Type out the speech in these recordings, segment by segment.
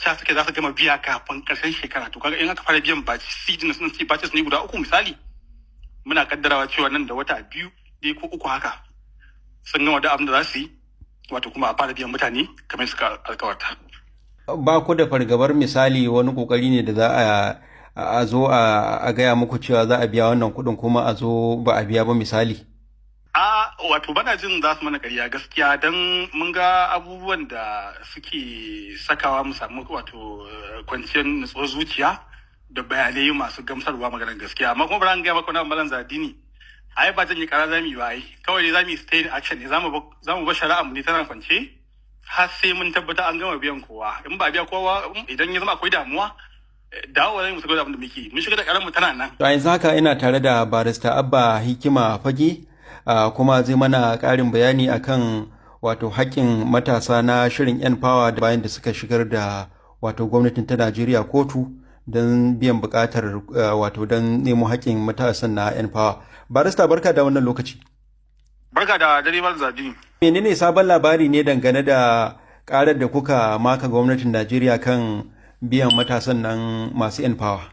sha suke za su gama biya kafin ƙarshen shekara. To kaga in aka fara biyan ba season sun ce batches ne guda 3 misali, muna kaddarawa cewa nan da wata 2 dai ko 3 haka sun gama da abin da za su yi, wato kuma a fara biyan mutane kamar suka alkawarta. Ba ku da fargabar misali wani kokari ne da za a zo a gaya muku cewa za a biya wannan kuɗin kuma a zo ba a biya ba misali? Wato bana jin za su mana ƙarya gaskiya, don mun ga abubuwan da suke sakawa mu samu wato kwanciyar nutsuwar zuciya da bayanai masu gamsarwa maganar gaskiya. Amma kuma bari an gaya maka na malan zadini, ai ba janye ƙara zamu yi ba, ai kawai dai zamu yi stay in action ne, zamu ba shari'a mu ne tana kwance har sai mun tabbata an gama biyan kowa. In ba biya kowa, idan ya zama akwai damuwa, dawo zai musu gwada abin da muke, mun shiga da ƙarar mu tana nan. To yanzu haka ina tare da barista Abba Hikima Fage, kuma zai mana ƙarin bayani akan wato haƙƙin matasa na shirin N-Power da bayan da suka shigar da wato gwamnatin ta Najeriya kotu don biyan buƙatar wato don nemo haƙƙin matasan na N-Power. Barista barka da wannan lokaci. Barka da dare mal zadini. Menene sabon labari ne dangane da ƙarar da kuka maka gwamnatin Najeriya kan biyan matasan nan masu N-Power?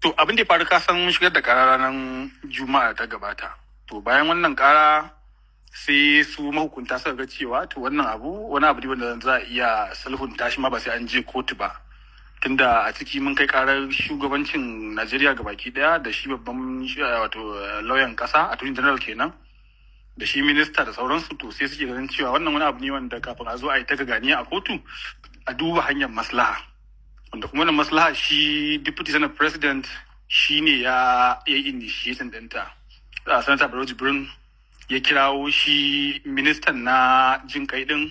To abin da ya faru, kasan mun shigar da ƙara ranar Juma'a ta gabata. To bayan wannan ƙara sai su mahukunta suka ga cewa to wannan wani abu ne wanda za a iya sulhunta shi ma ba sai an je kotu ba. Tunda a ciki mun kai ƙarar shugabancin Najeriya gabaki ɗaya da shi babban wato lauyan ƙasa, attorney general kenan, da shi minista da sauransu. To sai suke ganin cewa wannan wani abu ne wanda kafin a zo a yi ta ganiya a kotu a duba hanyar maslaha, wanda kuma wannan maslaha shi deputy senate president shi ne ya yi initiating ɗinta. Sanata Barau Jibrin ya kirawo shi ministan na jin kai din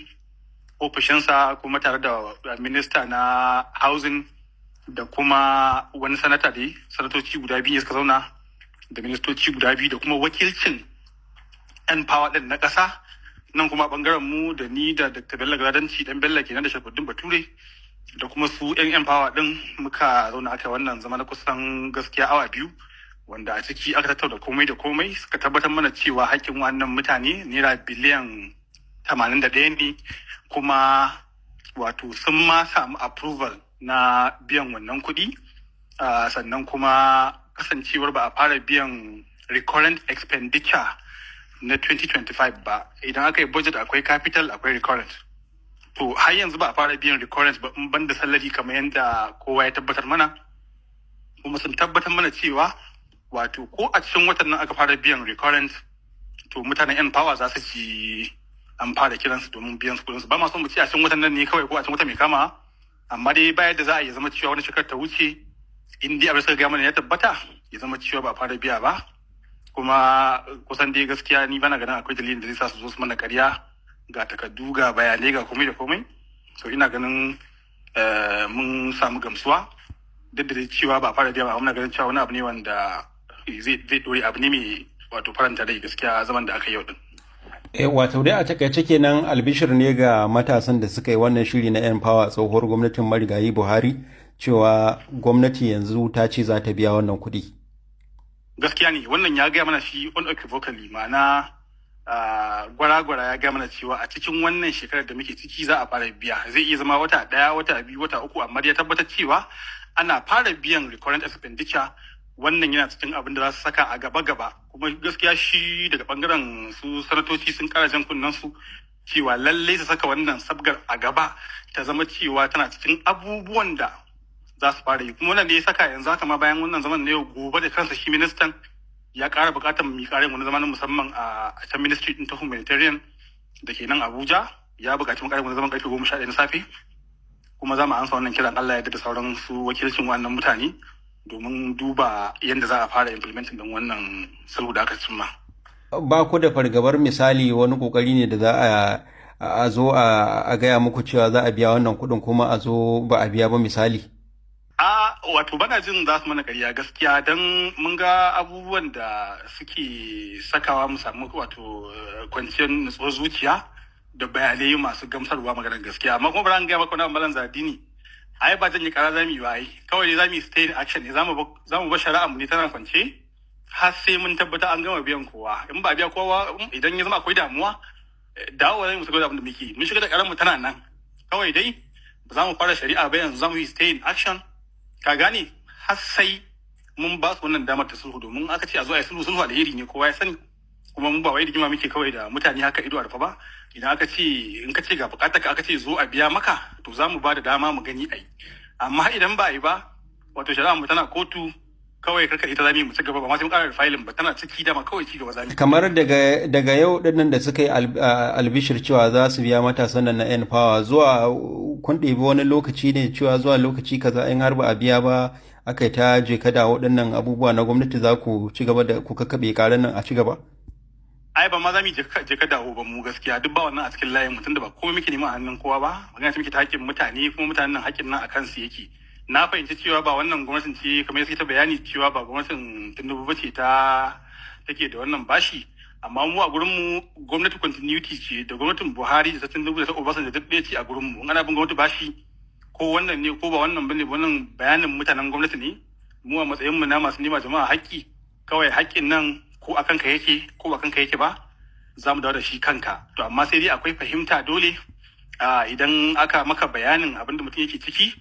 ofishinsa, kuma tare da minista na housing da kuma wani sanatoci guda biyu suka zauna da ministoci guda biyu da kuma wakilcin N-Power din na ƙasa. Nan kuma bangaren mu da ni da Dr. Bello Gradanci dan Bello kenan da Shafuddin Bature da kuma su N-Power din muka zauna aka wannan zama na kusan gaskiya awa 2, wanda a ciki aka tattauna komai da komai, suka tabbatar mana cewa haƙƙin wannan mutane naira biliyan 81 ne, kuma wato sun ma samu approval na biyan wannan kuɗi. Sannan kuma kasancewar ba a fara biyan recurrent expenditure na 2025 ba, idan aka yi budget akwai capital akwai recurrent. To har yanzu ba a fara biyan recurrent ba, in banda salari kamar yadda kowa ya tabbatar mana. Kuma sun tabbatar mana cewa wato ko a cikin watan nan aka fara biyan recurrent, to mutanen N-Power za su ci an fara kiransu domin biyan su kudinsu. Ba ma son mu ci a cikin watan nan ne kawai ko a cikin watan mai kama, amma dai bayar da za a yi zama cewa wani shekarar ta wuce, in dai abin suka gaya mana ya tabbata, ya zama cewa ba a fara biya ba. Kuma kusan dai gaskiya ni bana ganin akwai dalilin da zai sa su zo su mana ƙarya, ga takardu ga bayanai ga komai da komai. So ina ganin mun samu gamsuwa, duk da cewa ba a fara biya ba, muna ganin cewa wani abu ne wanda zai dore, abu ne mai wato faranta rai gaskiya zaman da aka yi yau din. Wato dai a takaice kenan albishir ne ga matasan da suka yi wannan shiri na N-Power tsohuwar gwamnatin marigayi Buhari, cewa gwamnati yanzu ta ce za ta biya wannan kuɗi. Gaskiya ne, wannan ya gaya mana shi unequivocally, ma'ana gwara-gwara ya gaya mana cewa a cikin wannan shekarar da muke ciki za a fara biya. Zai iya zama wata 1, wata 2, wata 3, amma ya tabbatar cewa ana fara biyan recurrent expenditure. Wannan yana cikin abin da za su saka a gaba-gaba. Kuma gaskiya shi daga bangaren su sanatoci sun kara jan kunnen su cewa lallai su saka wannan sabgar a gaba, ta zama cewa tana cikin abubuwan da za su fara yi. Kuma wannan da ya saka yanzu haka ma bayan wannan zaman na yau, gobe da kansa shi ministan ya kara bukatar mu kare wani zamanin musamman a can ministry din ta humanitarian da ke nan Abuja. Ya bukaci mu kare wani zaman karfe 11 na safe, kuma za mu ansa wannan kiran Allah ya da sauran su wakilcin wannan mutane domin duba yadda za a fara implementing din wannan sulhu da aka cimma. Ba ku da fargabar misali wani kokari ne da za a zo a gaya muku cewa za a biya wannan kuɗin kuma a zo ba a biya ba misali? Wato bana jin za su mana ƙarya gaskiya, don mun ga abubuwan da suke sakawa mu samu wato kwanciyar nutsuwar zuciya da bayanai masu gamsarwa maganar gaskiya. Amma kuma bari an gaya maka wani malan zadini, ai ba janye ƙara zamu yi ba, ai kawai dai zamu yi stay in action ne, zamu ba shari'a mu ne tana kwance har sai mun tabbata an gama biyan kowa. In ba biya kowa, idan ya zama akwai damuwa, dawo zai musu gwada abin da muke, mun shiga da ƙarar mu tana nan. Kawai dai ba za mu fara shari'a ba yanzu, za mu yi stay in action, ka gane, har sai mun ba su wannan damar ta sulhu, domin aka ce a zo a yi sulhu alheri ne, kowa ya sani, kuma mun ba wai rigima muke kawai da mutane haka ido a rufe ba. Idan aka ce, in ka ce ga bukatar ka, aka ce zo a biya maka, to za mu ba da dama mu gani a yi. Amma idan ba a yi ba, wato shari'a mu tana kotu, kawai karka ita zamu mu ci gaba, ba ma sai mun ƙara filin ba, tana ciki dama kawai ci gaba zamu. Kamar daga yau dinnan da suka yi albishir cewa za su biya matasan nan na N-Power, zuwa kun ɗebi wani lokaci ne cewa zuwa lokaci kaza in har ba a biya ba aka yi ta je kada waɗannan abubuwa na gwamnati, za ku ci gaba da ku kakkaɓe ƙarar nan a ci gaba? Ai ba ma za mu je ka dawo ba mu gaskiya, duk ba wannan a cikin layin mutum, da ba komai muke neman a hannun kowa ba, magana ce muke ta haƙƙin mutane, kuma mutanen nan haƙƙin nan a kansu yake. Na fahimci cewa ba wannan gwamnatin ce, kamar yadda ta bayani cewa ba gwamnatin Tinubu ba ce ta take da wannan bashi, amma mu a gurin mu gwamnati continuity ce, da gwamnatin Buhari da ta Tinubu da ta Obasanjo duk ɗaya ce a gurin mu. In ana bin gwamnati bashi, ko wannan ne ko ba wannan bane, wannan bayanin mutanen gwamnati ne. Mu a matsayin mu na masu nema jama'a haƙƙi, kawai haƙƙin nan ko a kanka yake ko ba kanka yake ba, za mu dawo da shi kanka. To amma sai dai akwai fahimta dole, idan aka maka bayanin abin da mutum yake ciki,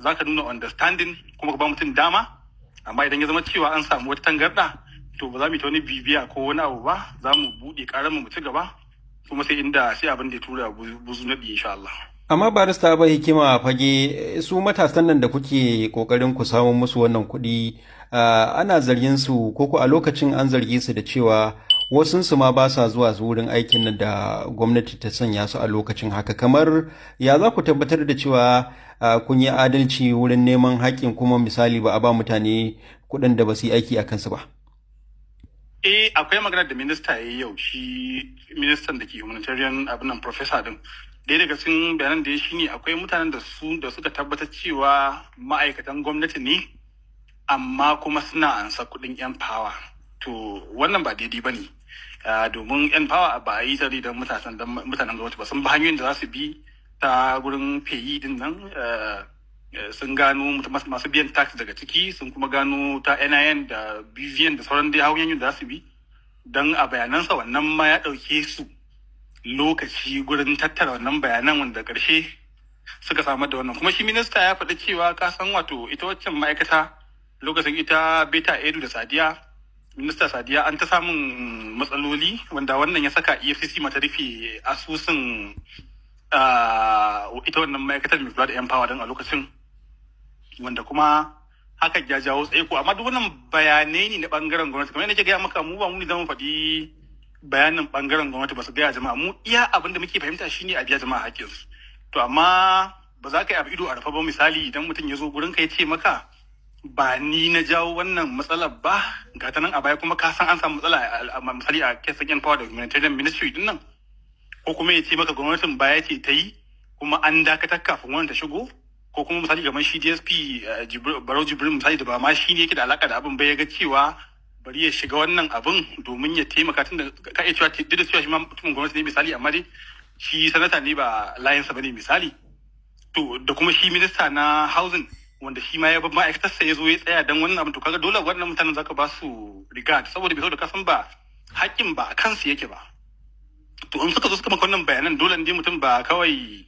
za ka nuna understanding kuma ka ba mutum dama. Amma idan ya zama cewa an samu wata tangarɗa, to ba za mu yi ta wani bibiya ko wani abu ba, za mu buɗe ƙarar mu ci gaba, kuma sai abin da ya tura buzu na insha Allah. Amma barista ba hikima fage, su matasan nan da kuke kokarin ku samu musu wannan kuɗi, ana zargin su ko a lokacin an zargi su da cewa wasunsu ma ba sa zuwa wurin aikin nan da gwamnati ta sanya su a lokacin haka. Kamar ya za ku tabbatar da cewa kun yi adalci wurin neman haƙƙin, kuma misali ba a ba mutane kuɗin da ba su yi aiki a kansu ba? Akwai magana da minista ya yi yau, shi ministan da ke humanitarian abin nan professor din. Ɗaya daga cikin bayanan da ya shi ne akwai mutanen da suka tabbatar cewa ma'aikatan gwamnati ne, amma kuma suna ansa kuɗin N-Power. To wannan ba daidai ba ne, domin N-Power ba a yi ta don mutanen gwamnati ba, sun bi hanyoyin da za su bi ta gurin peyi din nan, sun gano masu biyan tax daga ciki, sun kuma gano ta NIN da BVN da sauran dai hanyoyin da za su bi, don a bayanansa wannan ma ya ɗauke su lokaci gurin tattara wannan bayanan, wanda ƙarshe suka samar da wannan. Kuma shi minista ya faɗi cewa ka san wato ita waccan ma'aikata lokacin ita Beta Edu da Sadiya, minista Sadiya, an ta samun matsaloli, wanda wannan ya saka EFCC mata rufe asusun ita wannan ma'aikatar mai kula da N-Power don a lokacin, wanda kuma hakan ya jawo tsaiko. Amma duk wannan bayanai ne na bangaren gwamnati, kamar yadda ke gaya maka, mu ba mu ne zama faɗi bayanin bangaren gwamnati, ba su gaya jama'a. Mu iya abin da muke fahimta shine a biya jama'a haƙƙinsu. To amma ba za ka yi abu ido a rufe ba. Misali idan mutum ya zo gurin ka ya ce maka ba ni na jawo wannan matsalar ba, ga ta nan a baya kuma ka san an samu matsala misali a kesin N-Power da humanitarian ministry din nan, ko kuma ya ce maka gwamnatin baya ce ta yi kuma an dakatar kafin wannan ta shigo, ko kuma misali kamar shi DSP Barau Jibrin misali, da ba ma shi ne yake da alaka da abin ba, ya ga cewa bari ya shiga wannan abin domin ya taimaka, tun da ka iya cewa duk da cewa shi ma mutumin gwamnati ne misali, amma dai shi sanata ne ba layinsa ba ne misali. To da kuma shi minista na housing, wanda shi ma ya ba ma'aikatarsa ya zo ya tsaya don wannan abin, to kaga dole wannan mutanen zaka ba su regard, saboda bai da kasan ba haƙƙin ba a kansu yake ba. To in suka zo suka maka wannan bayanan, dole ne mutum ba kawai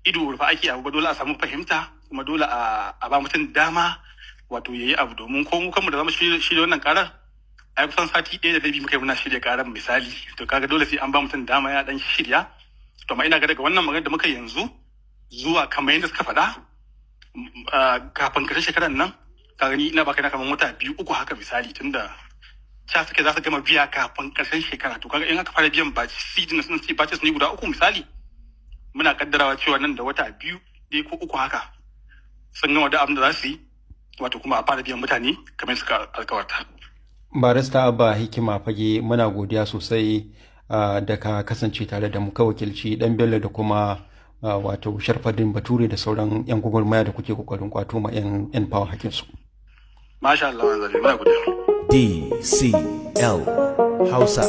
ido rufe ake abu ba, dole a samu fahimta, kuma dole a ba mutum dama wato yayi abu. Domin ko mu kanmu da zamu shirya wannan karar, ai kusan sati ɗaya da rabi muka yi muna shirya karar misali, to kaga dole sai an ba mutum dama ya dan shirya. To amma ina ga daga wannan magana da muka yanzu zuwa kamar yadda suka faɗa, kafin karshen shekarar nan, ka gani ina baka na kamar wata 2-3 haka misali, tunda ca suke za su gama biya kafin karshen shekara. To kaga in aka fara biyan season sun ce batches ne guda 3 misali, muna kaddarawa cewa nan da wata 2 dai ko 3 haka sun gama da abin da za su yi, wato kuma a fara biyan mutane kamar suka alkawarta. Barista Abba Hikima Fage, muna godiya sosai da ka kasance tare da mu, ka wakilci Dan Bello da kuma wato Sharfaddin Bature da sauran 'yan gwagwarmaya da kuke kokarin kwato ma 'yan N-Power hakinsu. Masha Allah, wanzali, muna godiya. DCL Hausa.